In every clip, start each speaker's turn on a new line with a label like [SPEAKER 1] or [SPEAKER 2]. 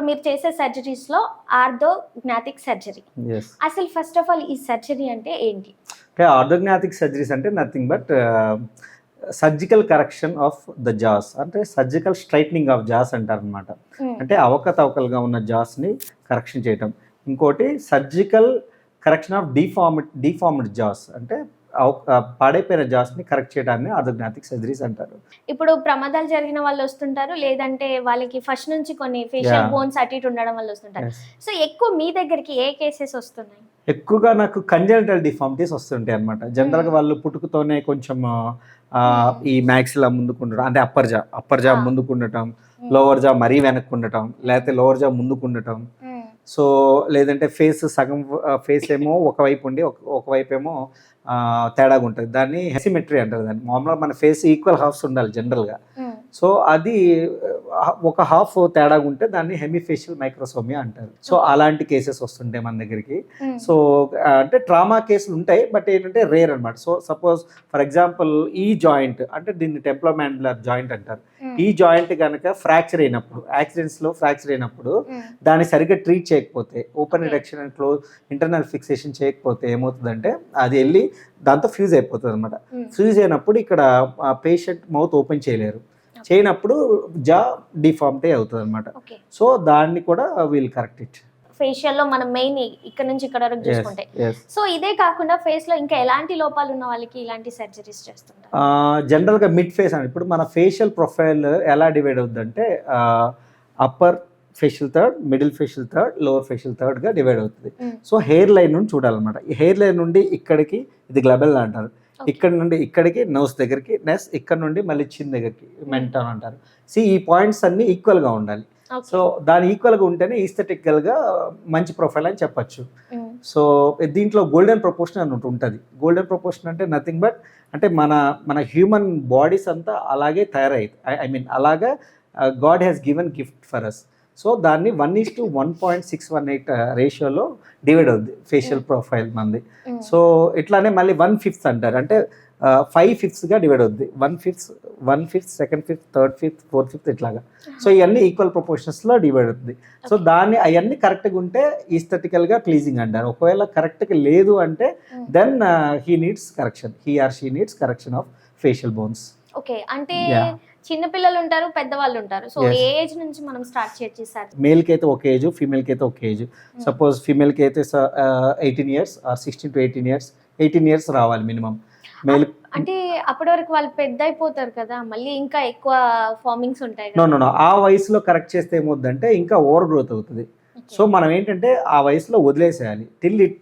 [SPEAKER 1] మీరు చేసే సర్జరీస్లో ఆర్థోగ్నాటిక్ సర్జరీ.
[SPEAKER 2] ఎస్.
[SPEAKER 1] అసలు ఫస్ట్ ఆఫ్ ఆల్ ఈ సర్జరీ అంటే ఏంటి?
[SPEAKER 2] అంటే ఆర్థోగ్నాటిక్ సర్జరీస్ అంటే nothing but surgical correction of the jaws, అంటే సర్జికల్ స్ట్రైట్నింగ్ ఆఫ్ జాస్ అంటారు అనమాట. అంటే అవకతవకలుగా ఉన్న జాస్ని కరెక్షన్ చేయటం. ఇంకోటి surgical correction of deformed jaws, అంటే పాడైపోయిన జాస్ని కరెక్ట్ చేయడాన్ని ఆర్థోగ్నాటిక్ సర్జరీస్ అంటారు.
[SPEAKER 1] ఇప్పుడు ప్రమాదాలు జరిగిన వాళ్ళు వస్తుంటారు, లేదంటే వాళ్ళకి ఫస్ట్ నుంచి కొన్ని ఫేషియల్ బోన్స్ అటు ఇటు ఉండడం వల్ల వస్తుంటారు. సో ఎక్కువ మీ దగ్గరికి ఏ కేసెస్ వస్తున్నాయి?
[SPEAKER 2] ఎక్కువగా నాకు కంజెనిటల్ డిఫార్మిటీస్ వస్తుంటాయి అనమాట. జనరల్గా వాళ్ళు పుట్టుకతోనే కొంచెం ఈ మ్యాక్సిలా ముందుకు ఉండటం, అంటే అప్పర్ జా ముందుకు ఉండటం, లోవర్ జా మరీ వెనక్కు ఉండటం, లేకపోతే లోవర్ జా ముందుకు ఉండటం. సో లేదంటే ఫేస్ సగం ఫేస్ ఏమో ఒకవైపు ఉండి ఒకవైపు ఏమో తేడాగా ఉంటుంది. దాన్ని హెసిమెట్రీ అంటారు. దాన్ని మామూలుగా మన ఫేస్ ఈక్వల్ హాఫ్స్ ఉండాలి జనరల్గా. సో అది ఒక హాఫ్ తేడాగా ఉంటే దాన్ని హెమిఫేషియల్ మైక్రోసోమియా అంటారు. సో అలాంటి కేసెస్ వస్తుంటాయి మన దగ్గరికి. సో అంటే ట్రామా కేసులు ఉంటాయి, బట్ ఏంటంటే రేర్ అనమాట. సో సపోజ్ ఫర్ ఎగ్జాంపుల్ ఈ జాయింట్, అంటే దీన్ని టెంప్లోమాండిబులర్ జాయింట్ అంటారు. ఈ జాయింట్ కనుక ఫ్రాక్చర్ అయినప్పుడు, యాక్సిడెంట్స్లో ఫ్రాక్చర్ అయినప్పుడు దాన్ని సరిగ్గా ట్రీట్ చేయకపోతే, open reduction and close internal fixation చేయకపోతే ఏమవుతుందంటే అది వెళ్ళి దాంతో ఫ్యూజ్ అయిపోతుంది అనమాట. ఫ్యూజ్ అయినప్పుడు ఇక్కడ పేషెంట్ మౌత్ ఓపెన్ చేయలేరు, చేయనప్పుడు జా డిఫార్మిటీ అవుతుంది అనమాట. సో దాన్ని కూడా వీల్ కరెక్ట్ ఇట్.
[SPEAKER 1] ఫేషియల్ లో మనం మెయిన్ ఇక్కడ నుంచి ఇక్కడ వరకు చూసుకుంటే. సో ఇదే కాకుండా ఫేస్ లో ఇంకా ఎలాంటి లోపాలు ఉన్న వాళ్ళకి ఇలాంటి సర్జరీస్ చేస్తుంటారు?
[SPEAKER 2] జనరల్గా మిడ్ ఫేస్ అని, ఇప్పుడు మన ఫేషియల్ ప్రొఫైల్ ఎలా డివైడ్ అవుతుందంటే upper facial third, middle facial third, lower facial థర్డ్గా డివైడ్ అవుతుంది. సో హెయిర్ లైన్ నుండి చూడాలన్నమాట. ఈ హెయిర్ లైన్ నుండి ఇక్కడికి ఇది గ్లబెల్ అంటారు, ఇక్కడ నుండి ఇక్కడికి నోస్ దగ్గరికి, నెక్స్ట్ ఇక్కడ నుండి మళ్ళీ చిన్ దగ్గరికి మెంటాన్ అంటారు. ఈ పాయింట్స్ అన్ని ఈక్వల్గా ఉండాలి. సో దాని ఈక్వల్గా ఉంటేనే ఈస్థెటికల్గా మంచి ప్రొఫైల్ అని చెప్పచ్చు. సో దీంట్లో గోల్డెన్ ప్రపోర్షన్ అని ఉంటుంది. గోల్డెన్ ప్రపోర్షన్ అంటే నథింగ్ బట్ అంటే మన హ్యూమన్ బాడీస్ అంతా అలాగే తయారవుతాయి. ఐ మీన్ అలాగా God has given gift for us. So దాన్ని 1:1.618 రేషియోలో డివైడ్ అవుద్ది ఫేషియల్ ప్రొఫైల్ మంది. సో ఇట్లానే మళ్ళీ 1/5 అంటారు, అంటే 5/5గా డివైడ్ అవుద్ది. 1/5, 2/5, 3/5, 4/5 ఇట్లాగా. సో ఇవన్నీ ఈక్వల్ ప్రపోర్షన్స్లో డివైడ్ అవుతుంది. సో దాన్ని అవన్నీ కరెక్ట్గా ఉంటే ఈస్థెటికల్గా ప్లీజింగ్ అంటారు. ఒకవేళ కరెక్ట్గా లేదు అంటే then he or she needs correction of facial bones.
[SPEAKER 1] Okay, అంటే చిన్న పిల్లలు ఉంటారు, పెద్దవాళ్ళు ఉంటారు. సో ఏ ఏజ్ నుంచి మనం స్టార్ట్ చేయొచ్చు సార్?
[SPEAKER 2] మేల్కి అయితే ఒక ఏజ్, ఫీమేల్కి అయితే ఒక ఏజ్. సపోజ్ ఫీమేల్కి అయితే 18 years or 16 to 18 years, 18 years రావాలి మినిమం. మేల్
[SPEAKER 1] అంటే అప్పటి వరకు వాళ్ళు పెద్ద అయిపోతారు కదా, మళ్ళీ ఇంకా ఎక్కువ ఫార్మింగ్స్ ఉంటాయి.
[SPEAKER 2] నో ఆ వయసులో కరెక్ట్ చేస్తే ఏమవుతుందంటే ఇంకా ఓవర్ గ్రోత్ అవుతుంది. సో మనం ఏంటంటే ఆ వయసులో వదిలేసేయాలి టిల్ ఇట్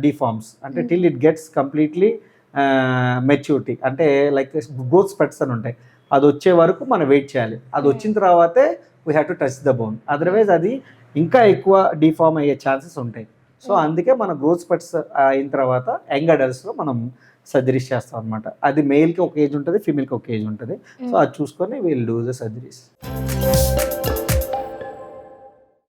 [SPEAKER 2] డిఫార్మ్స్, అంటే till it gets completely maturity, అంటే లైక్ గ్రోత్ స్పెట్స్ అని ఉంటాయి. అది వచ్చే వరకు మనం వెయిట్ చేయాలి. అది వచ్చిన తర్వాతే we have to touch the bone, otherwise అది ఇంకా ఎక్కువ డిఫార్మ్ అయ్యే ఛాన్సెస్ ఉంటాయి. సో అందుకే మన గ్రోత్ స్పెట్స్ అయిన తర్వాత యంగ్ అడల్ట్స్లో మనం సర్జరీస్ చేస్తాం అనమాట. అది మేల్కి ఒక ఏజ్ ఉంటుంది, ఫీమేల్కి ఒక ఏజ్ ఉంటుంది. సో అది చూసుకొని వీల్ డూ ద సర్జరీస్.